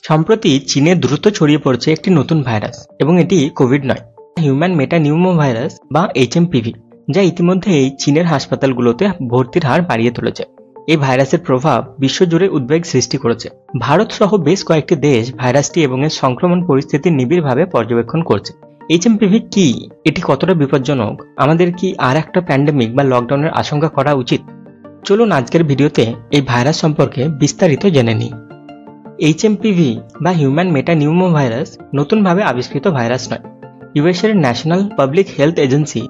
সম্প্রতি চীনে দ্রুত ছড়িয়ে পড়ছে একটি নতুন ভাইরাস এবং এটি কোভিড নয়, হিউম্যান মেটানিউমো ভাইরাস বা এইচএমপিভি, যা ইতিমধ্যেই চীনের হাসপাতালগুলোতে ভর্তির হার বাড়িয়ে তুলেছে। এই ভাইরাসের প্রভাব বিশ্বজুড়ে উদ্বেগ সৃষ্টি করেছে। ভারত সহ বেশ কয়েকটি দেশ ভাইরাসটি এবং এর সংক্রমণ পরিস্থিতি নিবিড়ভাবে পর্যবেক্ষণ করছে। এইচএমপিভি কি, এটি কতটা বিপজ্জনক, আমাদের কি আর একটা প্যান্ডেমিক বা লকডাউনের আশঙ্কা করা উচিত? চলুন আজকের ভিডিওতে এই ভাইরাস সম্পর্কে বিস্তারিত জেনে নিই। এইচএমপিভি বা হিউম্যান মেটানিউমো ভাইরাস নতুনভাবে আবিষ্কৃত ভাইরাস নয়। ইউএসের national public health agency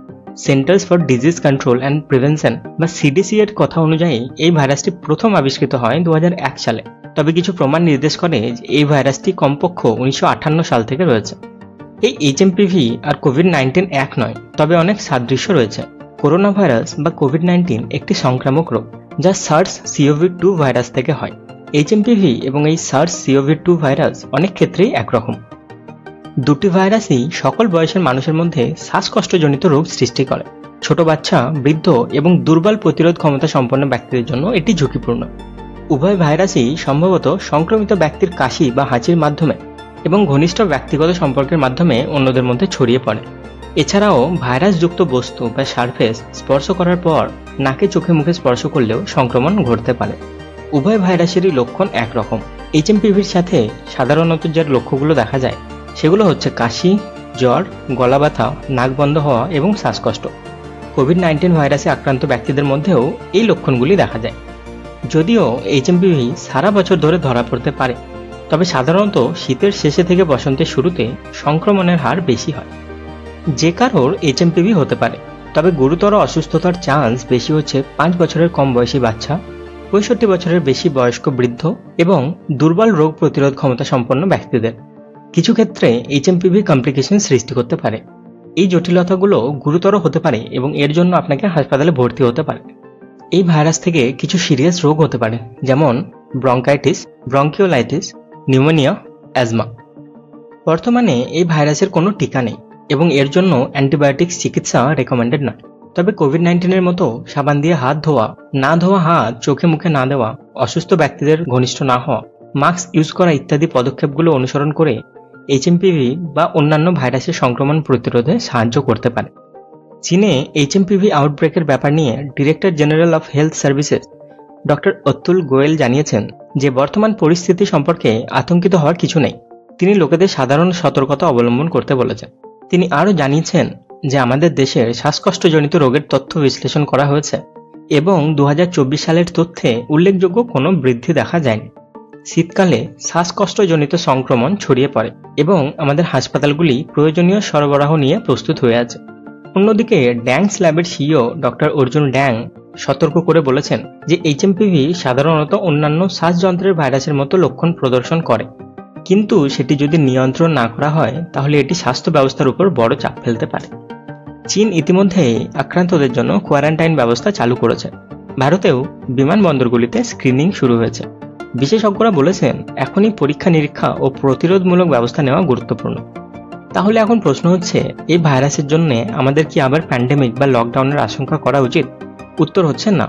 centers for disease control and prevention বা সিডিসি এর কথা অনুযায়ী এই ভাইরাসটি প্রথম আবিষ্কৃত হয় 2001 সালে। তবে কিছু প্রমাণ নির্দেশ করে যে এই ভাইরাসটি কমপক্ষে 1958 সাল থেকে রয়েছে। এই এইচএমপিভি আর কোভিড-19 এক নয়, তবে অনেক সাদৃশ্য রয়েছে। করোনা ভাইরাস বা কোভিড-19 একটি সংক্রামক রোগ যা SARS-CoV-2 ভাইরাস থেকে হয়। এইচএমপিভি এবং এই SARS-CoV-2 ভাইরাস অনেক ক্ষেত্রেই একরকম। দুটি ভাইরাসই সকল বয়সের মানুষের মধ্যে শ্বাসকষ্টজনিত রোগ সৃষ্টি করে। ছোট বাচ্চা, বৃদ্ধ এবং দুর্বল প্রতিরোধ ক্ষমতা সম্পন্ন ব্যক্তিদের জন্য এটি ঝুঁকিপূর্ণ। উভয় ভাইরাসই সম্ভবত সংক্রমিত ব্যক্তির কাশি বা হাঁচির মাধ্যমে এবং ঘনিষ্ঠ ব্যক্তিগত সম্পর্কের মাধ্যমে অন্যদের মধ্যে ছড়িয়ে পড়ে। এছাড়াও ভাইরাসযুক্ত বস্তু বা সারফেস স্পর্শ করার পর নাকে চোখে মুখে স্পর্শ করলেও সংক্রমণ ঘটতে পারে। উভয় ভাইরাসেরই লক্ষণ একরকম। এইচএমপিভির সাথে সাধারণত যে লক্ষ্যগুলো দেখা যায় সেগুলো হচ্ছে কাশি, জ্বর, গলা ব্যথা, নাক বন্ধ হওয়া এবং শ্বাসকষ্ট। কোভিড-19 ভাইরাসে আক্রান্ত ব্যক্তিদের মধ্যেও এই লক্ষণগুলি দেখা যায়। যদিও এইচএমপিভি সারা বছর ধরে ধরা পড়তে পারে, তবে সাধারণত শীতের শেষে থেকে বসন্তের শুরুতে সংক্রমণের হার বেশি হয়। যে কারোর এইচএমপিভি হতে পারে, তবে গুরুতর অসুস্থতার চান্স বেশি হচ্ছে 5 বছরের কম বয়সী বাচ্চা, 65 বছরের বেশি বয়স্ক বৃদ্ধ এবং দুর্বল রোগ প্রতিরোধ ক্ষমতা সম্পন্ন ব্যক্তিদের। কিছু ক্ষেত্রে এইচএমপিভি কমপ্লিকেশন সৃষ্টি করতে পারে। এই জটিলতাগুলো গুরুতর হতে পারে এবং এর জন্য আপনাকে হাসপাতালে ভর্তি হতে পারে। এই ভাইরাস থেকে কিছু সিরিয়াস রোগ হতে পারে, যেমন ব্রঙ্কাইটিস, ব্রঙ্কিওলাইটিস, নিউমোনিয়া, অ্যাজমা। বর্তমানে এই ভাইরাসের কোনো টিকা নেই এবং এর জন্য অ্যান্টিবায়োটিক চিকিৎসা রেকমেন্ডেড নয়। তবে কোভিড-19 মতো সাবান দিয়ে হাত ধোয়া, না ধোয়া হাত চোখে মুখে না দেওয়া, অসুস্থ ব্যক্তিদের ঘনিষ্ঠ না হওয়া, মাস্ক ইউজ করা ইত্যাদি পদক্ষেপগুলো অনুসরণ করে এইচএমপিভি বা অন্যান্য ভাইরাসের সংক্রমণ প্রতিরোধে সাহায্য করতে পারে। চীনে এইচএমপিভি আউটব্রেকের ব্যাপার নিয়ে director general of health services doctor Atul Goyal জানিয়েছেন যে বর্তমান পরিস্থিতি সম্পর্কে আতঙ্কিত হওয়ার কিছু নেই। তিনি লোকেদের সাধারণ সতর্কতা অবলম্বন করতে বলেছেন। তিনি আরও জানিয়েছেন যে আমাদের দেশের শ্বাসকষ্টজনিত রোগের তথ্য বিশ্লেষণ করা হয়েছে এবং 2024 সালের তথ্যে উল্লেখযোগ্য কোনো বৃদ্ধি দেখা যায়নি। শীতকালে শ্বাসকষ্টজনিত সংক্রমণ ছড়িয়ে পড়ে এবং আমাদের হাসপাতালগুলি প্রয়োজনীয় সরবরাহ নিয়ে প্রস্তুত হয়ে আছে। অন্যদিকে ড্যাংস ল্যাবের সিইও ডক্টর অর্জুন ড্যাং সতর্ক করে বলেছেন যে এইচএমপিভি সাধারণত অন্যান্য শ্বাসযন্ত্রের ভাইরাসের মতো লক্ষণ প্রদর্শন করে, কিন্তু সেটি যদি নিয়ন্ত্রণ না করা হয় তাহলে এটি স্বাস্থ্য ব্যবস্থার উপর বড় চাপ ফেলতে পারে। চীন ইতিমধ্যেই আক্রান্তদের জন্য কোয়ারেন্টাইন ব্যবস্থা চালু করেছে। ভারতেও বিমানবন্দরগুলিতে স্ক্রিনিং শুরু হয়েছে। বিশেষজ্ঞরা বলেছেন এখনই পরীক্ষা নিরীক্ষা ও প্রতিরোধমূলক ব্যবস্থা নেওয়া গুরুত্বপূর্ণ। তাহলে এখন প্রশ্ন হচ্ছে, এই ভাইরাসের জন্য আমাদের কি আবার প্যান্ডেমিক বা লকডাউনের আশঙ্কা করা উচিত? উত্তর হচ্ছে না।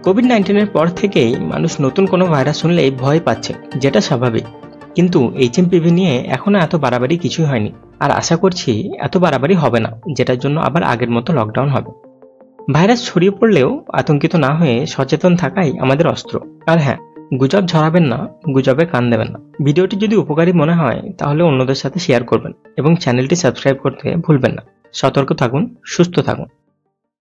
কোভিড-19 পর থেকেই মানুষ নতুন কোনো ভাইরাস শুনলেই ভয় পাচ্ছে, যেটা স্বাভাবিক। কিন্তু এইচএমপিভি নিয়ে এখনো এত বাড়াবাড়ি কিছুই হয়নি, আর আশা করছি এত বাড়াবাড়ি হবে না, যেটার জন্য আবার আগের মতো লকডাউন হবে। ভাইরাস ছড়িয়ে পড়লেও আতঙ্কিত না হয়ে সচেতন থাকাই আমাদের অস্ত্র। আর হ্যাঁ, গুজব ছড়াবেন না, গুজবে কান দেবেন না। ভিডিওটি যদি উপকারী মনে হয় তাহলে অন্যদের সাথে শেয়ার করবেন এবং চ্যানেলটি সাবস্ক্রাইব করতে ভুলবেন না। সতর্ক থাকুন, সুস্থ থাকুন।